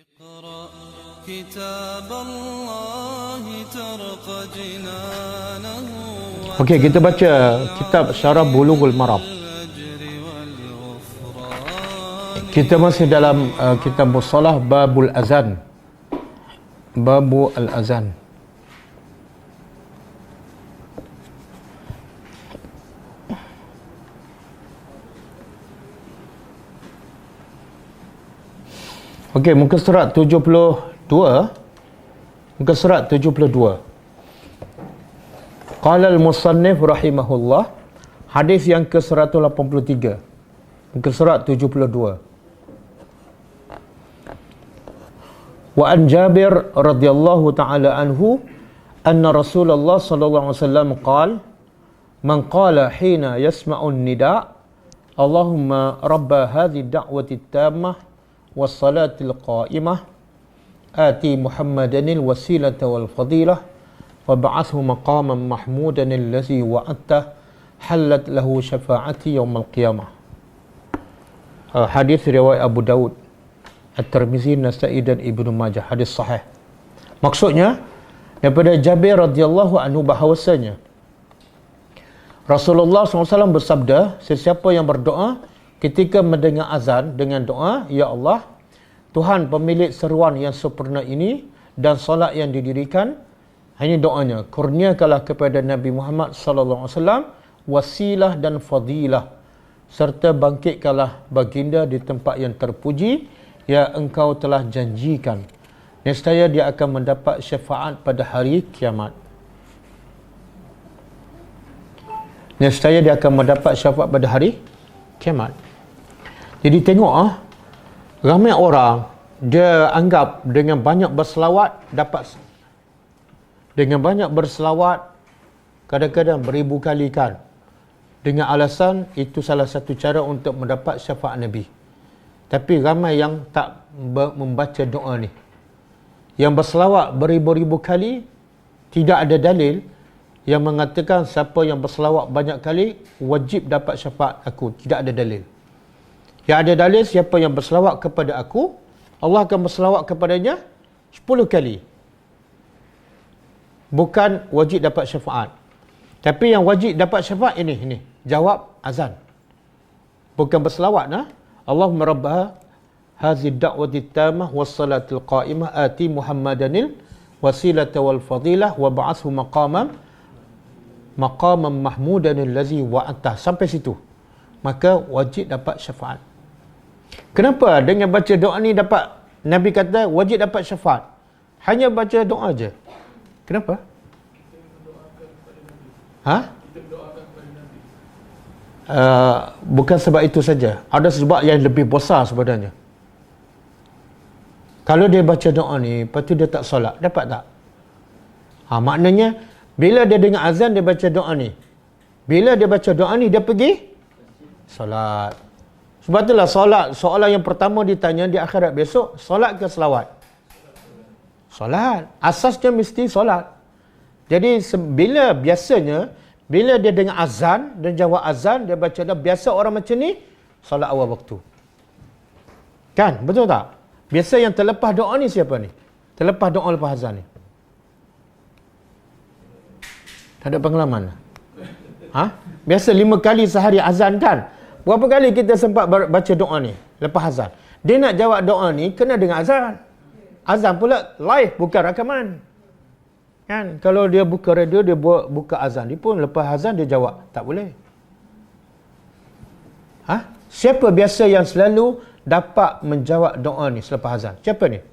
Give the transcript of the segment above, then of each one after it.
اقرأ كتاب الله ترق جنانه. Okey, kita baca kitab Syarah Bulughul Maram. Kita masih dalam kitab Shalah Babul Azan. Babul Azan. Okey, muka surat 72. Muka surat 72. Qala al-musannif rahimahullah, hadis yang ke-183. Muka surat 72. Wa an Jabir radhiyallahu ta'ala anhu anna Rasulullah sallallahu alaihi wasallam qala man qala hina yasma'u an-nida' Allahumma rabba hadhihi ad-da'wati at-tammah was-salatil qa'imah ati Muhammadanil wasilata wal fadilah wab'athhu maqaman mahmudan allazi wa'adta halat lahu syafa'ati yaumal qiyamah. Hadis riwayat Abu Daud, At-Tirmizi, Nasa'i dan Ibnu Majah. Hadis sahih. Maksudnya daripada Jabir radhiyallahu anhu bahawasanya Rasulullah SAW bersabda, sesiapa yang berdoa ketika mendengar azan dengan doa, Ya Allah, Tuhan pemilik seruan yang sempurna ini dan solat yang didirikan, ini doanya, kurniakanlah kepada Nabi Muhammad SAW wasilah dan fadilah, serta bangkitkanlah baginda di tempat yang terpuji yang engkau telah janjikan. Nescaya dia akan mendapat syafaat pada hari kiamat. Nescaya dia akan mendapat syafaat pada hari kiamat. Jadi tengok ramai orang dia anggap dengan banyak berselawat dapat, dengan banyak berselawat kadang-kadang beribu kali kan, dengan alasan itu salah satu cara untuk mendapat syafaat Nabi. Tapi ramai yang tak membaca doa ni, yang berselawat beribu-ribu kali. Tidak ada dalil yang mengatakan siapa yang berselawat banyak kali wajib dapat syafaat aku. Tidak ada dalil. Yang ada dalil, siapa yang berselawat kepada aku, Allah akan berselawat kepadanya 10 kali. Bukan wajib dapat syafaat. Tapi yang wajib dapat syafaat ini jawab azan. Bukan berselawat. Allahumma rabba hadhihi ad-da'wati at-tammah was-salatil qa'imah ati Muhammadanil wasilata wal fadilah wa ba'athhu maqaman mahmudan allazi wa'ata. Sampai situ, maka wajib dapat syafaat. Kenapa dengan baca doa ni dapat, Nabi kata wajib dapat syafaat? Hanya baca doa je. Kenapa? Bukan sebab itu saja. Ada sebab yang lebih besar sebenarnya. Kalau dia baca doa ni, lepas tu dia tak solat, dapat tak? Maknanya bila dia dengar azan, dia baca doa ni. Bila dia baca doa ni, dia pergi solat. Sebab itulah solat, soalan yang pertama ditanya di akhirat besok, solat ke selawat? Solat. Asasnya mesti solat. Jadi biasanya bila dia dengar azan dan jawab azan, dia baca dah. Biasa orang macam ni solat awal waktu. Kan? Betul tak? Biasa yang terlepas doa ni siapa ni? Terlepas doa lepas azan ni. Tak ada pengalaman? Biasa 5 kali sehari azan kan? Berapa kali kita sempat baca doa ni lepas azan? Dia nak jawab doa ni kena dengan azan. Azan pula live, bukan rakaman. Kan? Kalau dia buka radio, dia buka azan, dia pun lepas azan dia jawab. Tak boleh. Siapa biasa yang selalu dapat menjawab doa ni selepas azan? Siapa ni?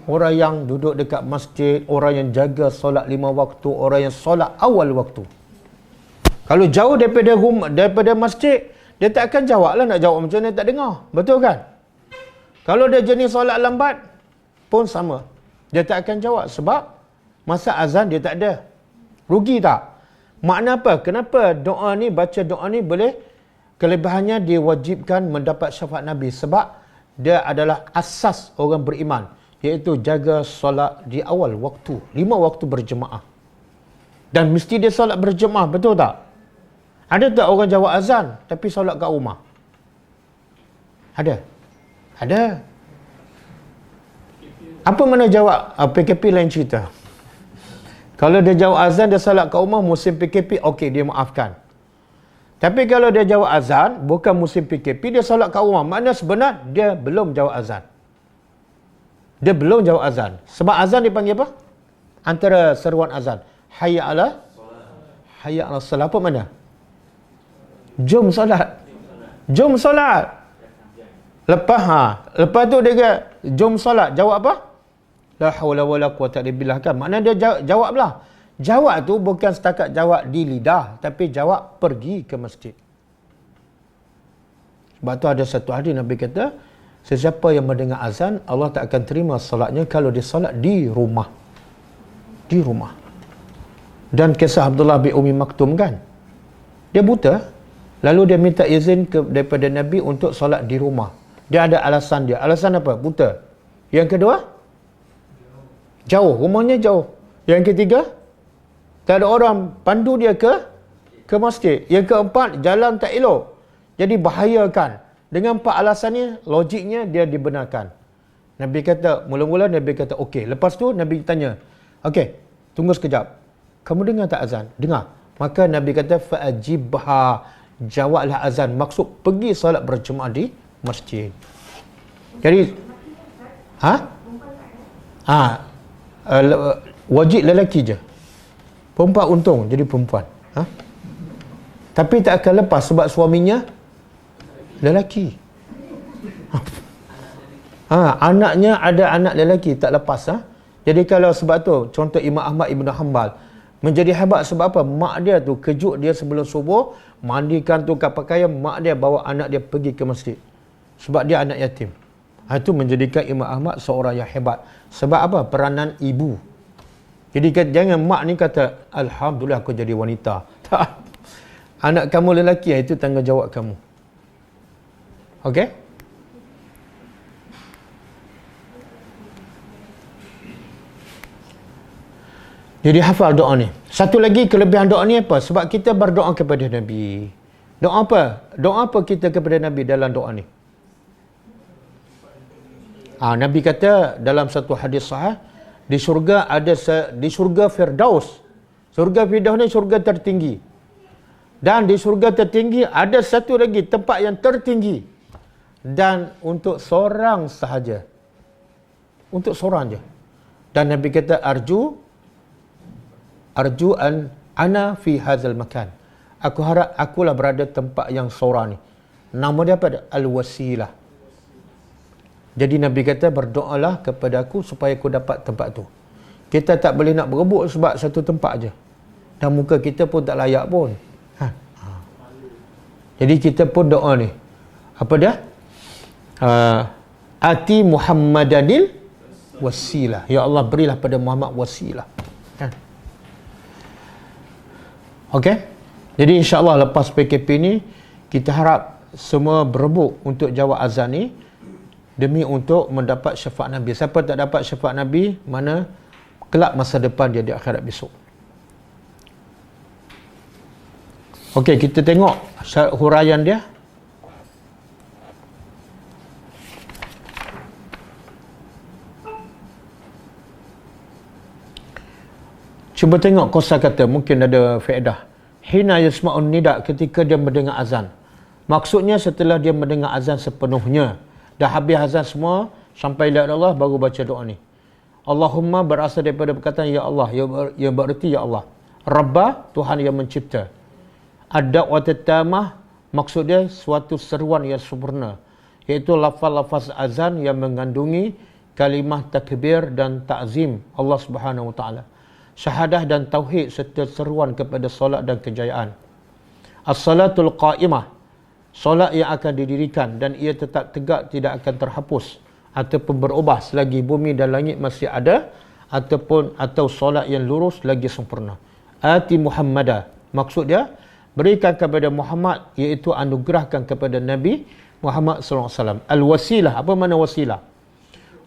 Orang yang duduk dekat masjid, orang yang jaga solat 5 waktu, orang yang solat awal waktu. Kalau jauh daripada masjid, dia tak akan jawab lah. Nak jawab macam ni tak dengar. Betul kan? Kalau dia jenis solat lambat pun sama. Dia tak akan jawab sebab masa azan dia tak ada. Rugi tak? Makna apa? Kenapa doa ni, baca doa ni boleh? Kelebihannya dia wajibkan mendapat syafaat Nabi. Sebab dia adalah asas orang beriman. Iaitu jaga solat di awal waktu. 5 waktu berjemaah. Dan mesti dia solat berjemaah. Betul tak? Ada tak orang jawab azan tapi solat kat rumah? Ada? Ada. Apa mana jawab? PKP lain cerita. Kalau dia jawab azan, dia salat kat rumah musim PKP, okey, dia maafkan. Tapi kalau dia jawab azan, bukan musim PKP, dia salat kat rumah. Maknanya sebenar, dia belum jawab azan. Dia belum jawab azan. Sebab azan dipanggil apa? Antara seruan azan. Hayya ala salat. Apa mana? Jom solat. Jom solat. Lepas tu dia kata, jom solat. Jawab apa? La hawla wala quwwata illa billah kan. Maknanya dia jawablah. Jawab tu bukan setakat jawab di lidah, tapi jawab pergi ke masjid. Sebab tu ada satu hadis Nabi kata, sesiapa yang mendengar azan, Allah tak akan terima solatnya kalau dia solat di rumah. Di rumah. Dan kisah Abdullah bin Umi Maktum kan. Dia buta, lalu dia minta izin daripada Nabi untuk solat di rumah. Dia ada alasan dia. Alasan apa? Buta. Yang kedua, jauh. Rumahnya jauh. Yang ketiga, tak ada orang pandu dia ke masjid. Yang keempat, jalan tak elok. Jadi bahayakan. Dengan empat alasan ni, logiknya dia dibenarkan. Nabi kata, mula-mula Nabi kata, okey. Lepas tu Nabi tanya, okey, tunggu sekejap. Kamu dengar tak azan? Dengar. Maka Nabi kata, fa'ajibha. Jawablah azan. Maksud, pergi solat berjemaah di masjid. Jadi, wajib lelaki je. Perempuan untung jadi perempuan. Tapi tak akan lepas sebab suaminya lelaki. Anaknya ada anak lelaki tak lepas. Jadi kalau sebab tu, contoh Imam Ahmad Ibn Hanbal menjadi hebat sebab apa? Mak dia tu kejut dia sebelum subuh, mandikan tukar pakaian, mak dia bawa anak dia pergi ke masjid. Sebab dia anak yatim. Itu menjadikan Imam Ahmad seorang yang hebat. Sebab apa? Peranan ibu. Jadi jangan mak ni kata, alhamdulillah aku jadi wanita. Tak. Anak kamu lelaki, itu tanggungjawab kamu. Okey? Jadi hafal doa ni. Satu lagi kelebihan doa ni apa? Sebab kita berdoa kepada Nabi. Doa apa? Doa apa kita kepada Nabi dalam doa ni? Nabi kata dalam satu hadis sahih, di syurga di syurga Firdaus. Syurga Firdaus ni syurga tertinggi. Dan di syurga tertinggi ada satu lagi tempat yang tertinggi. Dan untuk seorang sahaja. Untuk seorang je. Dan Nabi kata arju an ana fi hadzal makan. Aku harap akulah berada tempat yang seorang ni. Nama dia apa? Al-Wasilah. Jadi Nabi kata berdoalah kepada aku supaya aku dapat tempat tu. Kita tak boleh nak berebut sebab satu tempat je. Dan muka kita pun tak layak pun. Jadi kita pun doa ni. Apa dia? Ati Muhammadanil wasilah. Ya Allah, berilah pada Muhammad wasilah. Okey? Jadi insya-Allah lepas PKP ni kita harap semua berebut untuk jawab azan ni demi untuk mendapat syafaat Nabi. Siapa tak dapat syafaat Nabi, mana kelak masa depan dia di akhirat besok. Okey, kita tengok huraian dia. Cuba tengok kosakata, mungkin ada faedah. Hina yasma'un nida, ketika dia mendengar azan. Maksudnya setelah dia mendengar azan sepenuhnya, dah habis azan semua, sampai la ilaha illallah, baru baca doa ni. Allahumma berasal daripada perkataan ya Allah, yang bererti ya Allah. Rabba, Tuhan yang mencipta. Ad-da'wat tamah, maksud dia suatu seruan yang sempurna, iaitu lafaz-lafaz azan yang mengandungi kalimah takbir dan ta'zim Allah Subhanahu wa taala. Syahadah dan tauhid serta seruan kepada solat dan kejayaan. As-salatul qa'imah, solat yang akan didirikan dan ia tetap tegak, tidak akan terhapus ataupun berubah selagi bumi dan langit masih ada, atau solat yang lurus lagi sempurna. Ati Muhammadah, maksud dia berikan kepada Muhammad, iaitu anugerahkan kepada Nabi Muhammad SAW. Al-wasilah, apa makna wasilah?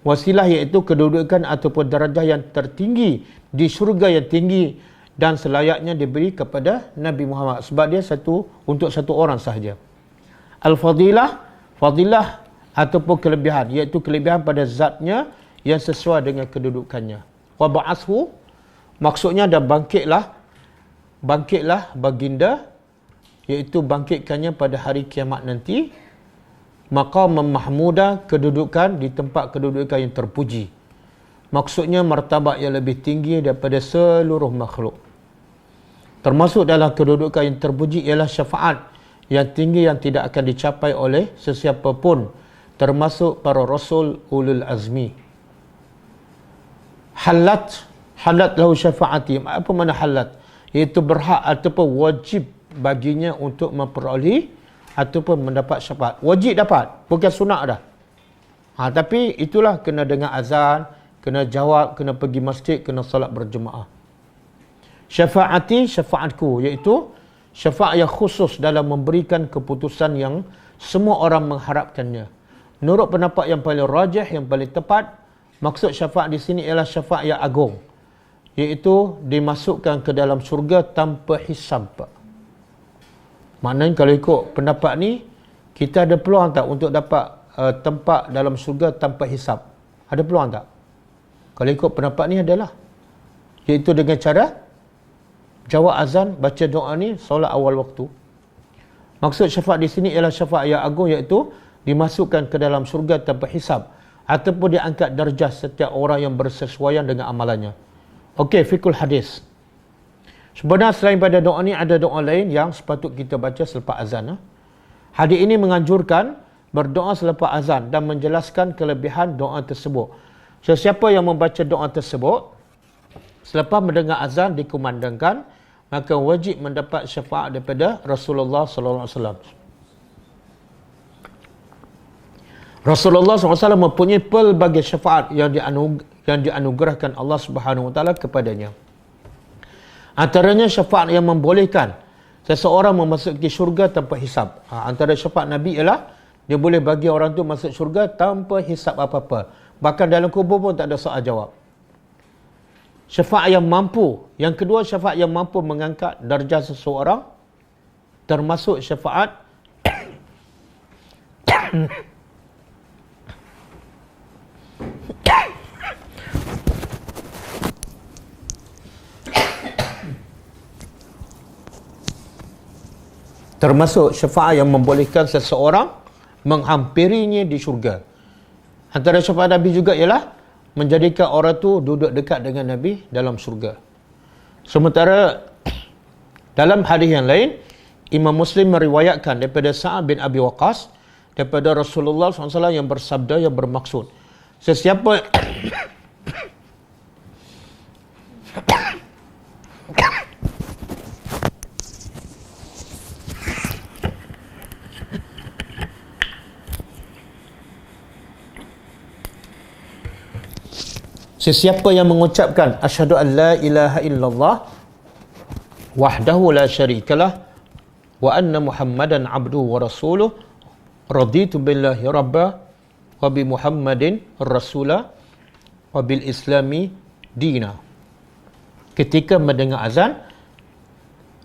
Wasilah iaitu kedudukan ataupun darjah yang tertinggi di syurga yang tinggi dan selayaknya diberi kepada Nabi Muhammad, sebab dia untuk satu orang sahaja. Al-fadilah, fadilah ataupun kelebihan, iaitu kelebihan pada zatnya yang sesuai dengan kedudukannya. Wa ba'athu, maksudnya dan bangkitlah baginda, iaitu bangkitkannya pada hari kiamat nanti, maqam mahmuda, kedudukan di tempat kedudukan yang terpuji. Maksudnya martabat yang lebih tinggi daripada seluruh makhluk. Termasuk dalam kedudukan yang terpuji ialah syafaat yang tinggi yang tidak akan dicapai oleh sesiapa pun, termasuk para rasul ulul azmi. Halat lahu syafaati. Apa makna halat? Iaitu berhak ataupun wajib baginya untuk memperoleh ataupun mendapat syafaat. Wajib dapat, bukan sunat dah. Tapi itulah kena dengar azan, kena jawab, kena pergi masjid, kena salat berjemaah. Syafaati, syafaatku, iaitu syafaat yang khusus dalam memberikan keputusan yang semua orang mengharapkannya. Menurut pendapat yang paling rajih, yang paling tepat, maksud syafaat di sini ialah syafaat yang agung, iaitu dimasukkan ke dalam syurga tanpa hisab. Maknanya kalau ikut pendapat ni, kita ada peluang tak untuk dapat tempat dalam syurga tanpa hisab? Ada peluang tak? Kalau ikut pendapat ni adalah, iaitu dengan cara jawab azan, baca doa ni, solat awal waktu. Maksud syafaat di sini ialah syafaat yang agung, iaitu dimasukkan ke dalam syurga tanpa hisab, ataupun diangkat darjah setiap orang yang bersesuaian dengan amalannya. Okey, fikul hadis. Sebenarnya selain pada doa ni, ada doa lain yang sepatut kita baca selepas azan. Hadis ini menganjurkan berdoa selepas azan dan menjelaskan kelebihan doa tersebut. Sesiapa yang membaca doa tersebut selepas mendengar azan dikumandangkan, maka wajib mendapat syafaat daripada Rasulullah sallallahu alaihi wasallam. Rasulullah SAW mempunyai pelbagai syafaat yang dianugerahkan Allah Subhanahu Wa Taala kepadanya. Antaranya syafaat yang membolehkan seseorang memasuki syurga tanpa hisab. Antara syafaat Nabi ialah dia boleh bagi orang tu masuk syurga tanpa hisab apa-apa. Bahkan dalam kubur pun tak ada soal jawab. Syafaat yang mampu. Yang kedua, syafaat yang mampu mengangkat darjah seseorang, termasuk syafaat termasuk syafaat yang membolehkan seseorang menghampirinya di syurga. Antara syafaat Nabi juga ialah menjadikan orang tu duduk dekat dengan Nabi dalam syurga. Sementara dalam hadis yang lain, Imam Muslim meriwayatkan daripada Sa'ad bin Abi Waqqas daripada Rasulullah SAW yang bersabda, yang bermaksud, sesiapa sesiapa yang mengucapkan asyhadu an la ilaha illallah wahdahu la syarikalah wa anna muhammadan abduhu wa rasuluh raditu billahi rabba wa bi muhammadin rasula wa bil islami dina. Ketika mendengar azan,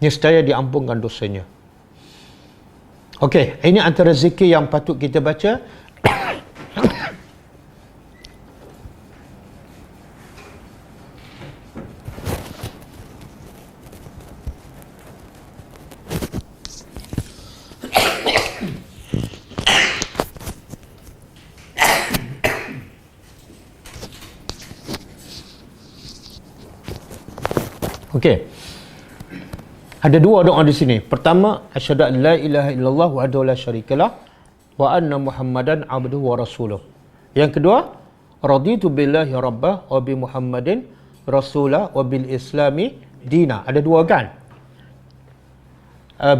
nescaya diampunkan dosanya. Okey, ini antara zikir yang patut kita baca. Okey. Ada dua doa di sini. Pertama, asyhadu an la ilaha illallah wahdahu la syarikalah wa anna muhammadan abduhu wa rasuluh. Yang kedua, raditu billahi rabbah wa bi muhammadin rasulah wa bil islami dina. Ada dua kan?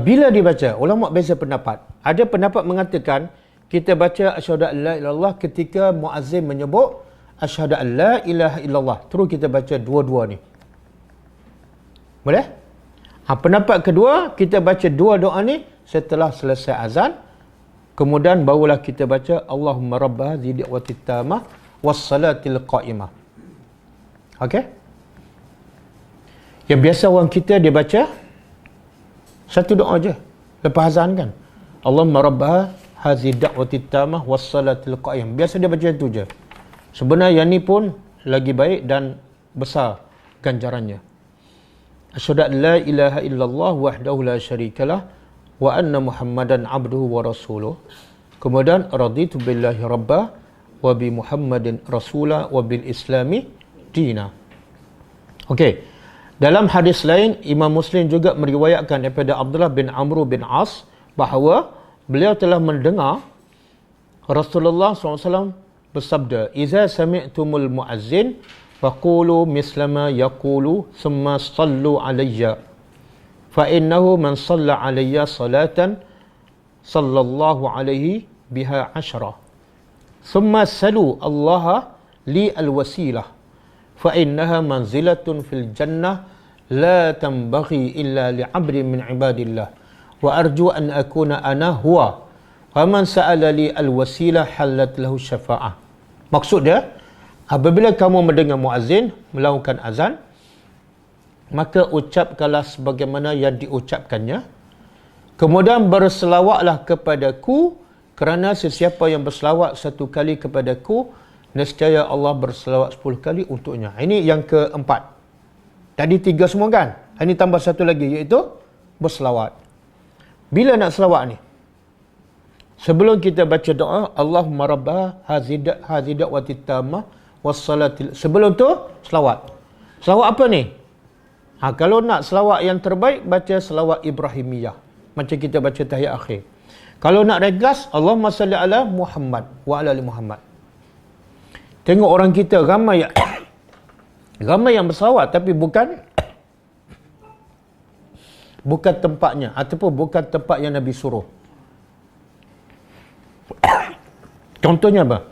Bila dibaca, ulama beza pendapat. Ada pendapat mengatakan kita baca asyhadu an la ilaha illallah ketika muazzin menyebut asyhadu an la ilaha illallah. Terus kita baca dua-dua ni. Boleh? Pendapat kedua, kita baca dua doa ni setelah selesai azan. Kemudian barulah kita baca Allahumma rabba hadhihi da'watit tamah wassalatil qa'imah. Okey? Yang biasa orang kita dia baca satu doa je lepas azan kan. Allahumma rabba hadhihi da'watit tamah wassalatil qa'imah. Biasa dia baca itu je. Sebenarnya yang ni pun lagi baik dan besar ganjarannya. Asyhadu an la ilaha illallah wahdahu la syarikalah wa anna Muhammadan abduhu wa rasuluh. Kemudian raditu billahi rabba wa bi Muhammadin rasula wa bil islami dina. Okey. Dalam hadis lain, Imam Muslim juga meriwayatkan daripada Abdullah bin Amr bin As bahawa beliau telah mendengar Rasulullah SAW bersabda, "Iza sami'tumul muazzin faqulu mislama yaqulu thumma sallu alayya. Fa innahu man salla alayya salatan sallallahu alaihi biha 'ashra. Thumma salu Allah li al-wasilah. Fa innaha manzilatun fil jannah la tanbaghi illa li'abdin min ibadillah. Wa arju an akuna ana huwa. Faman sa'ala li al-wasilah halat lahu syafa'ah." Maksud dia, apabila kamu mendengar muazzin melakukan azan, maka ucapkanlah sebagaimana yang diucapkannya. Kemudian berselawatlah kepadaku, kerana sesiapa yang berselawat satu kali kepadaku, nescaya Allah berselawat 10 kali untuknya. Ini yang keempat. Tadi 3 semua kan? Ini tambah satu lagi, iaitu berselawat. Bila nak selawat ni? Sebelum kita baca doa, Allahumma rabba hazidat wa titamah wassalatil. Sebelum tu, selawat. Selawat apa ni? Kalau nak selawat yang terbaik, baca selawat Ibrahimiyah. Macam kita baca tahiyat akhir. Kalau nak ringkas, Allahumma salli ala Muhammad wa ala ali Muhammad. Tengok orang kita ramai ramai yang berselawat tapi bukan tempatnya, ataupun bukan tempat yang Nabi suruh. Contohnya apa?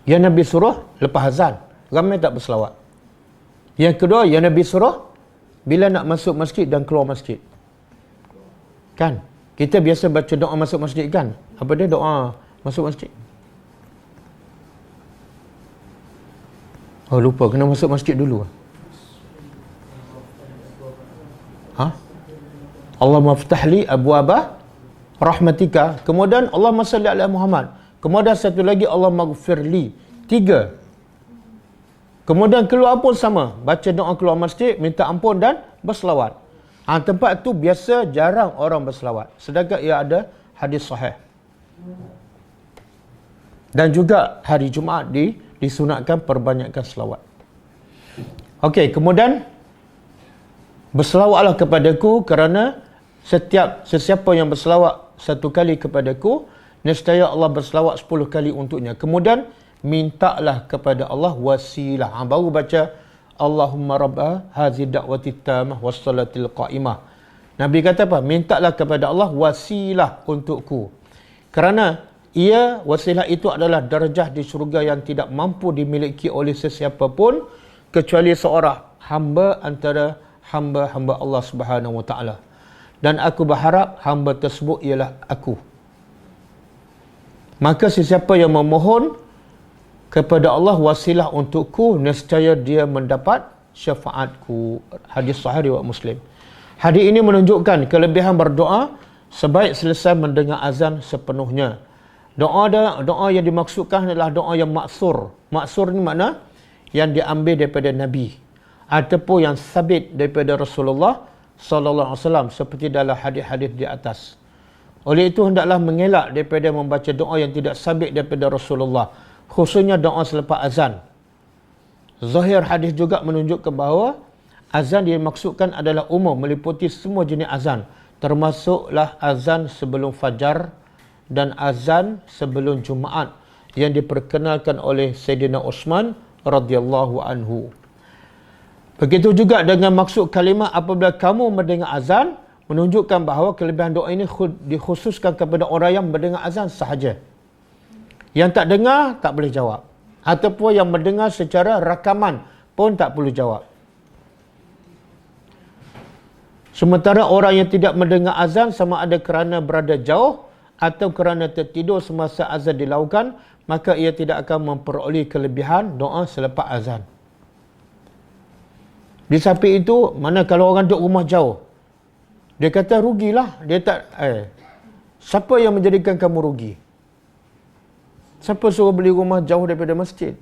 Yang Nabi suruh lepas azan, ramai tak berselawat. Yang kedua, yang Nabi suruh bila nak masuk masjid dan keluar masjid. Kan? Kita biasa baca doa masuk masjid kan? Apa dia doa masuk masjid? Oh, lupa, kena masuk masjid dulu. Allahumma ftahli abwaba rahmatika. Kemudian Allahumma salli ala Muhammad. Kemudian satu lagi Allahumma ghfirli. 3. Kemudian keluar pun sama. Baca doa keluar masjid, minta ampun dan berselawat. Tempat tu biasa jarang orang berselawat. Sedangkan ia ada hadis sahih. Dan juga hari Jumaat disunatkan perbanyakkan selawat. Okey, kemudian berselawatlah kepadaku, kerana sesiapa yang berselawat satu kali kepadaku, nescaya Allah berselawat 10 kali untuknya. Kemudian mintalah kepada Allah wasilah. Baru baca Allahumma rabba hazi da'wati tamah wassalatil qa'imah. Nabi kata apa? Mintalah kepada Allah wasilah untukku. Kerana wasilah itu adalah darjah di syurga yang tidak mampu dimiliki oleh sesiapa pun kecuali seorang hamba antara hamba-hamba Allah Subhanahu wa taala. Dan aku berharap hamba tersebut ialah aku. Maka sesiapa yang memohon kepada Allah wasilah untukku, nescaya dia mendapat syafaatku. Hadis sahih riwayat Muslim. Hadis ini menunjukkan kelebihan berdoa sebaik selesai mendengar azan sepenuhnya. Doa yang dimaksudkan adalah doa yang maksur. Maksur ni makna yang diambil daripada Nabi ataupun yang sabit daripada Rasulullah sallallahu alaihi wasallam, seperti dalam hadis-hadis di atas. Oleh itu hendaklah mengelak daripada membaca doa yang tidak sabit daripada Rasulullah, khususnya doa selepas azan. Zahir hadis juga menunjukkan bahawa azan yang dimaksudkan adalah umum, meliputi semua jenis azan, termasuklah azan sebelum fajar dan azan sebelum Jumaat yang diperkenalkan oleh Sayyidina Uthman radhiyallahu anhu. Begitu juga dengan maksud kalimah apabila kamu mendengar azan, menunjukkan bahawa kelebihan doa ini dikhususkan kepada orang yang mendengar azan sahaja. Yang tak dengar tak boleh jawab. Ataupun yang mendengar secara rakaman pun tak perlu jawab. Sementara orang yang tidak mendengar azan, sama ada kerana berada jauh atau kerana tertidur semasa azan dilakukan, maka ia tidak akan memperoleh kelebihan doa selepas azan. Di samping itu, mana kalau orang duduk rumah jauh, dia kata rugilah. Dia tak, siapa yang menjadikan kamu rugi? Siapa suruh beli rumah jauh daripada masjid?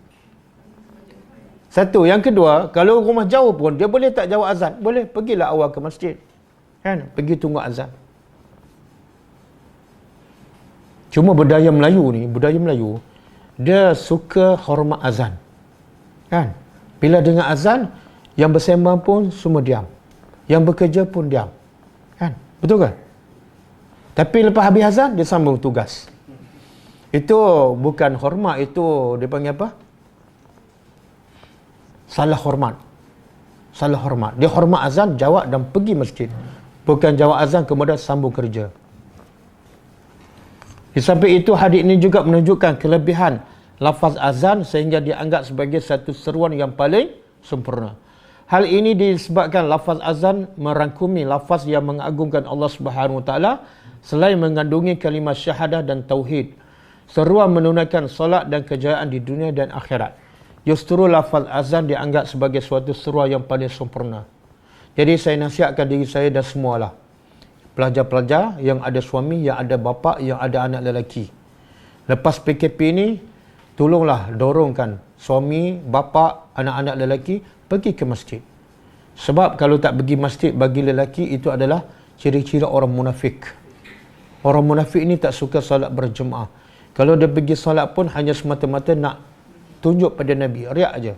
Satu. Yang kedua, kalau rumah jauh pun, dia boleh tak jawab azan? Boleh, pergilah awal ke masjid. Kan? Pergi tunggu azan. Cuma budaya Melayu ni, dia suka hormat azan. Kan? Bila dengar azan, yang bersembang pun semua diam. Yang bekerja pun diam. Kan? Betul kan? Tapi lepas habis azan, dia sambung tugas. Itu bukan hormat, itu dia panggil apa? Salah hormat. Dia hormat azan, jawab dan pergi masjid. Bukan jawab azan kemudian sambung kerja. Di samping itu, hadis ini juga menunjukkan kelebihan lafaz azan sehingga dianggap sebagai satu seruan yang paling sempurna. Hal ini disebabkan lafaz azan merangkumi lafaz yang mengagungkan Allah Subhanahu Wa Taala selain mengandungi kalimah syahadah dan tauhid. Seruan menunaikan solat dan kejayaan di dunia dan akhirat. Justru lafaz azan dianggap sebagai suatu seruan yang paling sempurna. Jadi saya nasihatkan diri saya dan semualah, pelajar-pelajar yang ada suami, yang ada bapa, yang ada anak lelaki. Lepas PKP ini, tolonglah dorongkan suami, bapa, anak-anak lelaki pergi ke masjid. Sebab kalau tak pergi masjid bagi lelaki, itu adalah ciri-ciri orang munafik. Orang munafik ini tak suka solat berjemaah. Kalau dia pergi solat pun hanya semata-mata nak tunjuk pada Nabi, riak aja.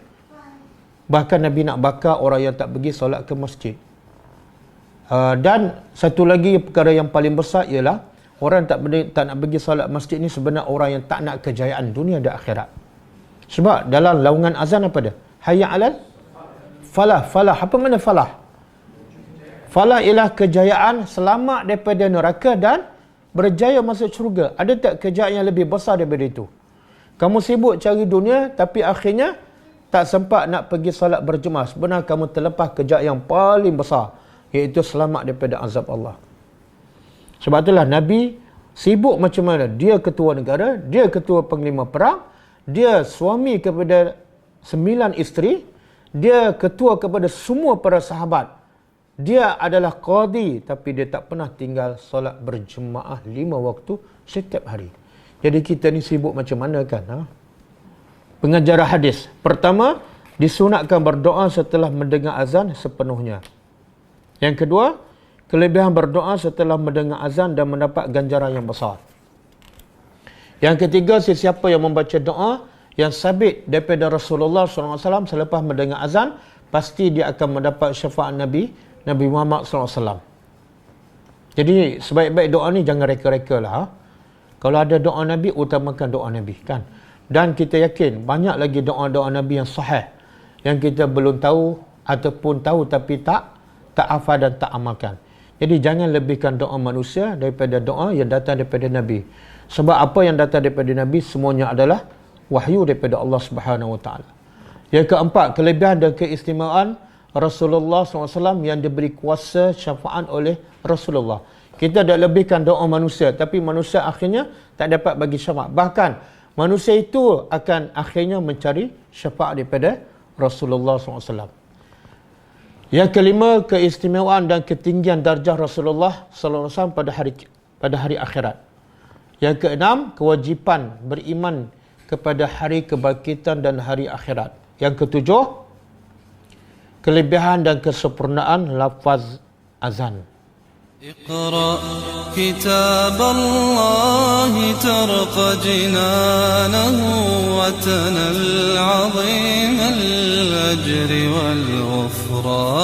Bahkan Nabi nak bakar orang yang tak pergi solat ke masjid. Dan satu lagi perkara yang paling besar ialah orang tak nak pergi solat masjid ni sebenarnya orang yang tak nak kejayaan dunia dan akhirat. Sebab dalam laungan azan apa dia? Hayya 'alal falah. Apa makna falah? Falah ialah kejayaan, selamat daripada neraka dan berjaya masuk syurga. Ada tak kejayaan yang lebih besar daripada itu? Kamu sibuk cari dunia tapi akhirnya tak sempat nak pergi solat berjemaah. Sebenarnya kamu terlepas kejayaan yang paling besar, iaitu selamat daripada azab Allah. Sebab itulah Nabi sibuk macam mana. Dia ketua negara, dia ketua panglima perang, dia suami kepada 9 isteri, dia ketua kepada semua para sahabat. Dia adalah qadi, tapi dia tak pernah tinggal solat berjemaah 5 waktu setiap hari. Jadi kita ni sibuk macam mana kan? Pengajaran hadis. Pertama, disunatkan berdoa setelah mendengar azan sepenuhnya. Yang kedua, kelebihan berdoa setelah mendengar azan dan mendapat ganjaran yang besar. Yang ketiga, sesiapa yang membaca doa yang sabit daripada Rasulullah SAW selepas mendengar azan, pasti dia akan mendapat syafaat Nabi Muhammad SAW. Jadi, sebaik-baik doa ni jangan reka-reka lah. Kalau ada doa Nabi, utamakan doa Nabi. Kan? Dan kita yakin, banyak lagi doa-doa Nabi yang sahih yang kita belum tahu ataupun tahu tapi tak hafal dan tak amalkan. Jadi jangan lebihkan doa manusia daripada doa yang datang daripada Nabi. Sebab apa yang datang daripada Nabi semuanya adalah wahyu daripada Allah Subhanahu Wa Taala. Yang keempat, kelebihan dan keistimewaan Rasulullah SAW yang diberi kuasa syafaat oleh Rasulullah. Kita dah lebihkan doa manusia, tapi manusia akhirnya tak dapat bagi syafaat. Bahkan manusia itu akan akhirnya mencari syafaat daripada Rasulullah SAW. Yang kelima, keistimewaan dan ketinggian darjah Rasulullah SAW pada hari akhirat. Yang keenam, kewajipan beriman kepada hari kebangkitan dan hari akhirat. Yang ketujuh, kelebihan dan kesempurnaan lafaz azan. اقرأ كتاب الله ترق جنانه وتنل عظيم الأجر والغفران